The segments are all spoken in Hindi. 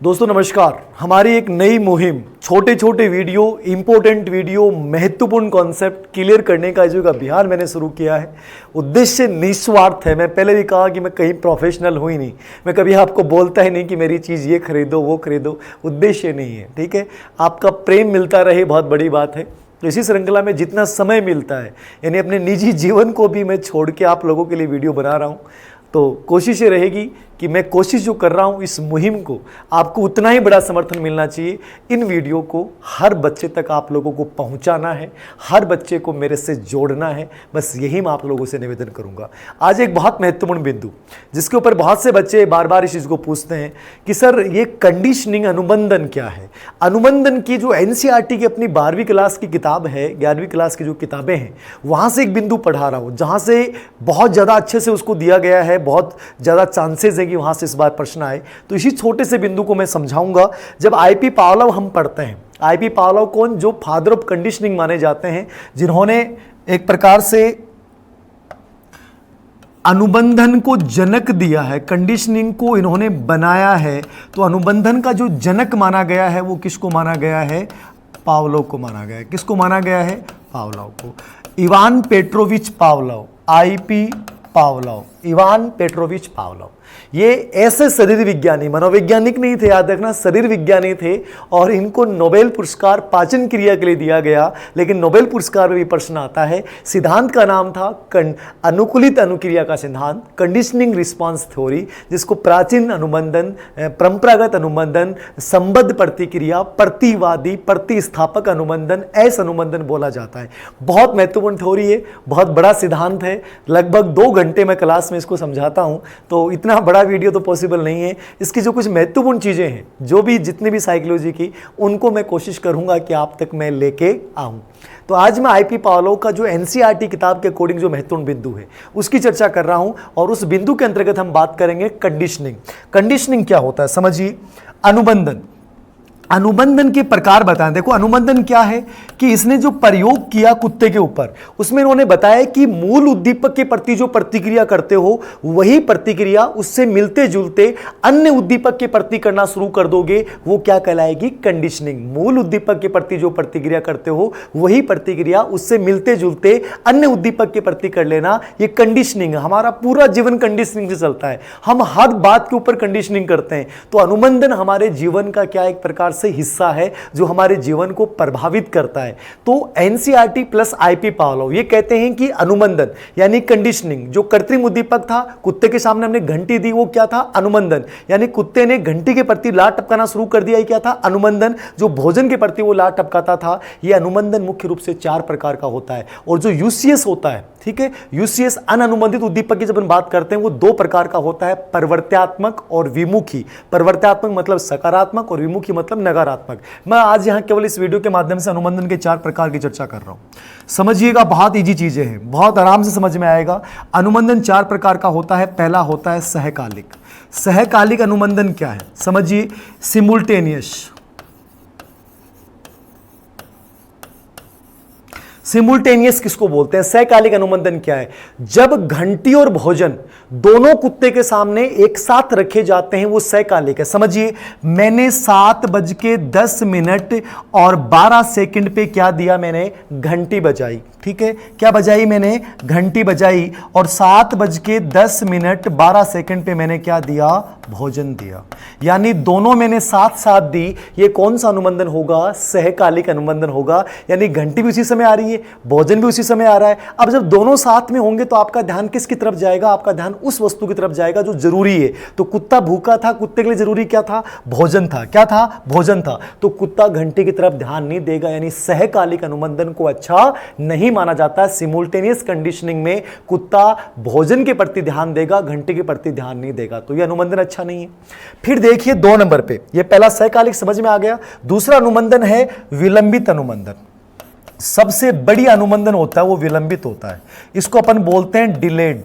दोस्तों नमस्कार। हमारी एक नई मुहिम छोटे छोटे वीडियो, इंपॉर्टेंट वीडियो, महत्वपूर्ण कॉन्सेप्ट क्लियर करने का जो एक अभियान मैंने शुरू किया है। उद्देश्य निस्वार्थ है। मैं पहले भी कहा कि मैं कहीं प्रोफेशनल हूँ ही नहीं, मैं कभी आपको बोलता ही नहीं कि मेरी चीज़ ये खरीदो वो खरीदो, उद्देश्य नहीं है। ठीक है, आपका प्रेम मिलता रहे, बहुत बड़ी बात है। तो इसी श्रृंखला में जितना समय मिलता है, यानी अपने निजी जीवन को भी मैं छोड़ के आप लोगों के लिए वीडियो बना रहा हूँ। तो कोशिश ये रहेगी कि मैं कोशिश जो कर रहा हूँ इस मुहिम को आपको उतना ही बड़ा समर्थन मिलना चाहिए। इन वीडियो को हर बच्चे तक आप लोगों को पहुँचाना है, हर बच्चे को मेरे से जोड़ना है। बस यही मैं आप लोगों से निवेदन करूँगा। आज एक बहुत महत्वपूर्ण बिंदु जिसके ऊपर बहुत से बच्चे बार बार इस चीज़ को पूछते हैं कि सर ये कंडीशनिंग अनुबंधन क्या है। अनुबंधन की जो NCERT की अपनी 12वीं क्लास की किताब है, 11वीं क्लास की जो किताबें हैं, वहाँ से एक बिंदु पढ़ा रहा हूँ जहाँ से बहुत ज़्यादा अच्छे से उसको दिया गया है। बहुत ज़्यादा चांसेस है कि वहाँ से इस बार प्रश्न आए। तो इसी छोटे से बिंदु को मैं समझाऊंगा। जब IP पावलोव हम पढ़ते हैं, IP पावलोव कौन, जो फादर ऑफ कंडीशनिंग माने जाते हैं, जिन्होंने एक प्रकार से अनुबंधन को जनक दिया है, कंडीशनिंग को इन्होंने बनाया है। तो अनुबंधन का जो जनक माना गया है वो किसको माना गया है? पावलोव को माना गया है। किसको माना गया है? पावलोव को। Ivan Petrovich Pavlov, IP Pavlov, Ivan Petrovich Pavlov. ये ऐसे शरीर विज्ञानी, मनोवैज्ञानिक नहीं थे, याद रखना, शरीर विज्ञानी थे। और इनको नोबेल पुरस्कार पाचन क्रिया के लिए दिया गया। लेकिन नोबेल पुरस्कार में भी प्रश्न आता है। सिद्धांत का नाम था अनुकूलित अनुक्रिया का सिद्धांत, कंडीशनिंग रिस्पांस थ्योरी, जिसको प्राचीन अनुबंधन, परंपरागत अनुबंधन, संबद्ध प्रतिक्रिया, प्रतिवादी, प्रतिस्थापक अनुबंधन, ऐसा अनुबंधन बोला जाता है। बहुत महत्वपूर्ण थ्योरी है, बहुत बड़ा सिद्धांत है। लगभग 2 घंटे मैं क्लास में इसको समझाता हूं, तो इतना बड़ा वीडियो तो पॉसिबल नहीं है। इसकी जो कुछ महत्वपूर्ण चीजें हैं, जो भी जितनी भी साइकोलॉजी की, उनको मैं कोशिश करूंगा कि आप तक मैं लेके आऊं। तो आज मैं IP पावलोव का जो NCERT किताब के अकॉर्डिंग जो महत्वपूर्ण बिंदु है उसकी चर्चा कर रहा हूं। और उस बिंदु के अंतर्गत हम बात करेंगे कंडीशनिंग। कंडीशनिंग क्या होता है समझिए। अनुबंधन, अनुबंधन के प्रकार बताएं। देखो अनुबंधन क्या है कि इसने जो प्रयोग किया कुत्ते के ऊपर, उसमें इन्होंने बताया कि मूल उद्दीपक के प्रति जो प्रतिक्रिया करते हो वही प्रतिक्रिया उससे मिलते जुलते अन्य उद्दीपक के प्रति करना शुरू कर दोगे, वो क्या कहलाएगी? कंडीशनिंग। मूल उद्दीपक के प्रति जो प्रतिक्रिया करते हो वही प्रतिक्रिया उससे मिलते जुलते अन्य उद्दीपक के प्रति कर लेना, ये कंडीशनिंग है। हमारा पूरा जीवन कंडीशनिंग से चलता है, हम हर बात के ऊपर कंडीशनिंग करते हैं। तो अनुबंधन हमारे जीवन का क्या एक प्रकार से हिस्सा है जो हमारे जीवन को प्रभावित करता है। तो NCERT प्लस IP पावलोव ये कहते हैं कि अनुबंधन यानी कंडीशनिंग, जो कृत्रिम उद्दीपक था, कुत्ते के सामने हमने घंटी दी, वो क्या था? अनुबंधन। यानी कुत्ते ने घंटी के प्रति लात टपकाना शुरू कर दिया, ये क्या था? अनुबंधन। जो भोजन के प्रति वो लात टपकाता था, ये अनुबंधन मुख्य रूप से 4 प्रकार का होता है। और जो UCS होता है, ठीक है, UCS अनअनुबंधित उद्दीपक की जब हम बात करते हैं वो 2 प्रकार का होता है, प्रवर्त्यात्मक और विमुखी। प्रवर्त्यात्मक मतलब सकारात्मक और विमुखी मतलब नकारात्मक। मैं आज यहां केवल इस वीडियो के माध्यम से अनुबंधन के 4 प्रकार की चर्चा कर रहा हूं। समझिएगा, बहुत इजी चीजें हैं, बहुत आराम से समझ में आएगा। अनुबंधन 4 प्रकार का होता है। पहला होता है सहकालिक। सहकालिक अनुबंधन क्या है समझिए। सिमुल्टेनियस, सिमुल्टेनियस किसको बोलते हैं? सहकालिक अनुबंधन क्या है? जब घंटी और भोजन दोनों कुत्ते के सामने एक साथ रखे जाते हैं वो सहकालिक है। समझिए, मैंने 7:10 और 12 पे क्या दिया? मैंने घंटी बजाई। ठीक है, क्या बजाई? मैंने घंटी बजाई। और 7:10 12 पे मैंने क्या दिया? भोजन दिया। यानी दोनों मैंने साथ साथ दी। ये कौन सा अनुबंधन होगा? सहकालिक अनुबंधन होगा। यानी घंटी भी उसी समय आ रही है, भोजन भी उसी समय आ रहा है। अब जब दोनों साथ में होंगे तो आपका ध्यान किसकी तरफ जाएगा? आपका ध्यान उस वस्तु की तरफ जाएगा जो जरूरी है। तो कुत्ता भूखा था, कुत्ते के लिए जरूरी क्या था? भोजन था। क्या था? भोजन था। तो कुत्ता घंटी की तरफ ध्यान नहीं देगा। यानी सहकालिक अनुबंधन को अच्छा नहीं माना जाता। सिमुल्टेनियस कंडीशनिंग में कुत्ता भोजन के प्रति ध्यान देगा, घंटी के प्रति ध्यान नहीं देगा। तो यह अनुबंधन अच्छा नहीं है। फिर देखिए 2 नंबर पे, यह पहला सहकालिक समझ में आ गया। दूसरा अनुबंधन है विलंबित अनुबंधन। सबसे बड़ी अनुबंधन होता है वो विलंबित होता है। इसको अपन बोलते हैं डिलेड।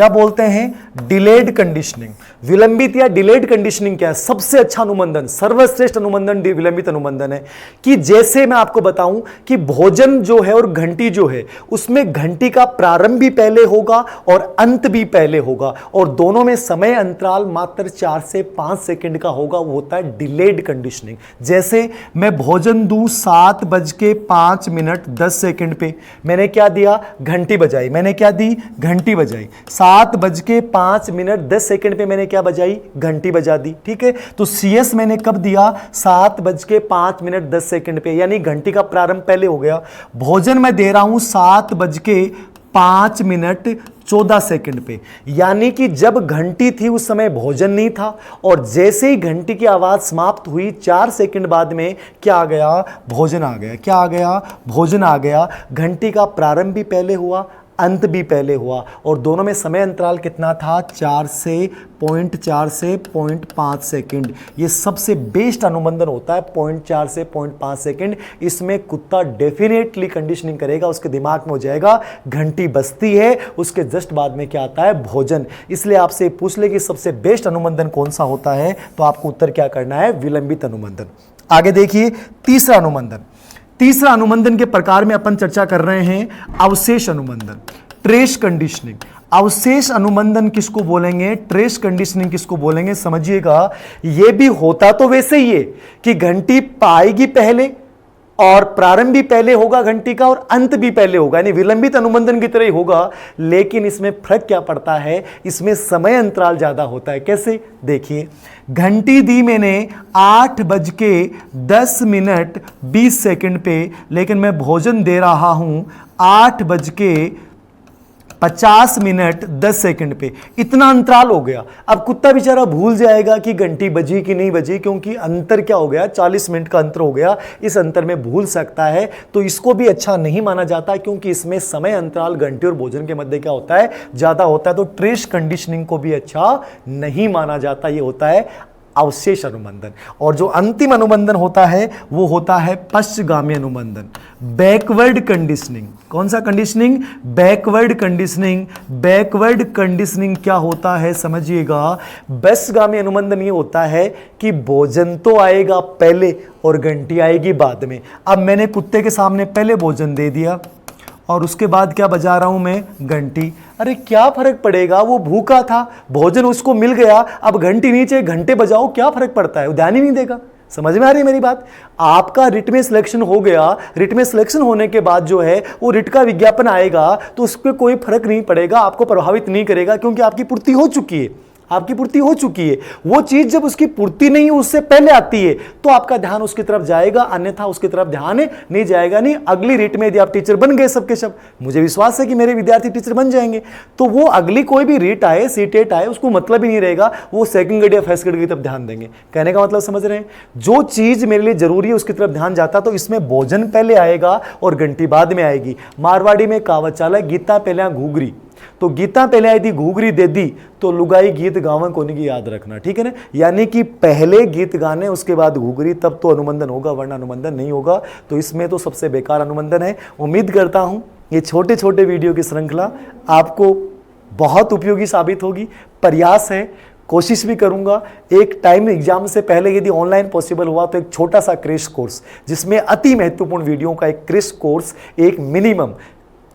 क्या बोलते हैं? Delayed conditioning. विलंबित या डिलेड कंडीशनिंग क्या है? सबसे अच्छा अनुबंधन, सर्वश्रेष्ठ अनुबंधन विलंबित अनुबंधन है। कि जैसे मैं आपको बताऊं कि भोजन जो है और घंटी जो है, उसमें घंटी का प्रारंभ भी पहले होगा और अंत भी पहले होगा, और दोनों में समय अंतराल मात्र 4 से 5 सेकंड का होगा, वो होता है डिलेड कंडीशनिंग। जैसे मैं भोजन दूं 7:05 पे, मैंने क्या दिया? घंटी बजाई। मैंने क्या दी? घंटी बजाई। 7:05 पे मैंने क्या बजाई? घंटी बजा दी। ठीक है, तो CS मैंने कब दिया? 7:05 पे, यानी घंटी का प्रारंभ पहले हो गया। भोजन मैं दे रहा हूं 7:05 पे, यानी कि जब घंटी थी उस समय भोजन नहीं था, और जैसे ही घंटी की आवाज समाप्त हुई 4 सेकंड बाद में क्या आ गया? भोजन आ गया। क्या आ गया? भोजन आ गया। घंटी का प्रारंभ भी पहले हुआ, अंत भी पहले हुआ, और दोनों में समय अंतराल कितना था? 4 से 0.5 सेकंड। ये सबसे बेस्ट अनुबंधन होता है, 0.4 से 0.5 सेकंड। इसमें कुत्ता डेफिनेटली कंडीशनिंग करेगा, उसके दिमाग में हो जाएगा घंटी बजती है, उसके जस्ट बाद में क्या आता है? भोजन। इसलिए आपसे पूछ ले कि सबसे बेस्ट अनुबंधन कौन सा होता है, तो आपको उत्तर क्या करना है? विलंबित अनुबंधन। आगे देखिए तीसरा अनुबंधन। तीसरा अनुबंधन के प्रकार में अपन चर्चा कर रहे हैं अवशेष अनुबंधन, ट्रेस कंडीशनिंग। अवशेष अनुबंधन किसको बोलेंगे? ट्रेस कंडीशनिंग किसको बोलेंगे? समझिएगा, यह भी होता तो वैसे ही है कि घंटी पाएगी पहले और प्रारंभ भी पहले होगा घंटी का, और अंत भी पहले होगा, यानी विलंबित अनुबंधन की तरह ही होगा। लेकिन इसमें फर्क क्या पड़ता है? इसमें समय अंतराल ज्यादा होता है। कैसे? देखिए, घंटी दी मैंने 8:10 पे, लेकिन मैं भोजन दे रहा हूं 8:50 पे। इतना अंतराल हो गया। अब कुत्ता बेचारा भूल जाएगा कि घंटी बजी कि नहीं बजी, क्योंकि अंतर क्या हो गया? 40 मिनट का अंतर हो गया। इस अंतर में भूल सकता है, तो इसको भी अच्छा नहीं माना जाता, क्योंकि इसमें समय अंतराल घंटी और भोजन के मध्य क्या होता है? ज्यादा होता है। तो ट्रेस कंडीशनिंग को भी अच्छा नहीं माना जाता। ये होता है अवशेष अनुबंधन। और जो अंतिम अनुबंधन होता है वो होता है पश्चगामी अनुबंधन, बैकवर्ड कंडीशनिंग। कौन सा conditioning? Backward conditioning. Backward conditioning क्या होता है? समझिएगा, पश्चगामी अनुबंधन ये होता है कि भोजन तो आएगा पहले और घंटी आएगी बाद में। अब मैंने कुत्ते के सामने पहले भोजन दे दिया और उसके बाद क्या बजा रहा हूं मैं? घंटी। अरे क्या फर्क पड़ेगा? वो भूखा था, भोजन उसको मिल गया, अब घंटी नीचे घंटे बजाओ, क्या फर्क पड़ता है? वो ध्यान ही नहीं देगा। समझ में आ रही है मेरी बात? आपका रिट में सिलेक्शन हो गया, रिट में सिलेक्शन होने के बाद जो है वो रिट का विज्ञापन आएगा, तो उस पर कोई फर्क नहीं पड़ेगा, आपको प्रभावित नहीं करेगा, क्योंकि आपकी पूर्ति हो चुकी है। आपकी पूर्ति हो चुकी है। वो चीज जब उसकी पूर्ति नहीं उससे पहले आती है, तो आपका ध्यान उसकी तरफ जाएगा, अन्यथा उसकी तरफ ध्यान नहीं जाएगा। नहीं, अगली रेट में यदि आप टीचर बन गए सबके सब, मुझे विश्वास है कि मेरे विद्यार्थी टीचर बन जाएंगे, तो वो अगली कोई भी रेट आए, सीटेट आए, उसको मतलब ही नहीं रहेगा, वो सेकंड ग्रेड या फर्स्ट ग्रेड की तरफ ध्यान देंगे। कहने का मतलब समझ रहे हैं? जो चीज मेरे लिए जरूरी है उसकी तरफ ध्यान जाता, तो इसमें भोजन पहले आएगा और घंटी बाद में आएगी। मारवाड़ी में कहावत चाल है, गीता पहले घूघरी, तो गीता पहले आई थी, घूघरी दे दी तो लुगाई गीत गावन कोनी की याद रखना। ठीक है ना? यानी कि पहले गीत गाने उसके बाद घूघरी, तब तो अनुबंधन होगा, वरना अनुबंधन नहीं होगा। तो इसमें तो सबसे बेकार अनुबंधन है। उम्मीद करता हूं ये छोटे छोटे वीडियो की श्रृंखला आपको बहुत उपयोगी साबित होगी। प्रयास है, कोशिश भी करूंगा एक टाइम एग्जाम से पहले यदि ऑनलाइन पॉसिबल हुआ तो एक छोटा सा क्रैश कोर्स, जिसमें अति महत्वपूर्ण वीडियो का एक क्रैश कोर्स, एक मिनिमम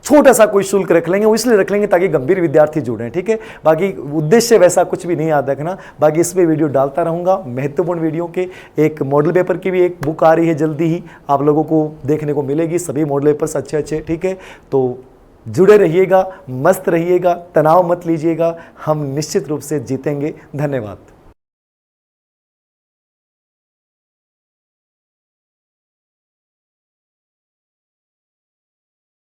छोटा सा कोई शुल्क रख लेंगे। वो इसलिए रख लेंगे ताकि गंभीर विद्यार्थी जुड़ें। ठीक है? बाकी उद्देश्य वैसा कुछ भी नहीं याद रखना। बाकी इस पे वीडियो डालता रहूंगा, महत्वपूर्ण वीडियो के। एक मॉडल पेपर की भी एक बुक आ रही है, जल्दी ही आप लोगों को देखने को मिलेगी, सभी मॉडल पेपर्स अच्छे अच्छे। ठीक है? तो जुड़े रहिएगा, मस्त रहिएगा, तनाव मत लीजिएगा, हम निश्चित रूप से जीतेंगे। धन्यवाद।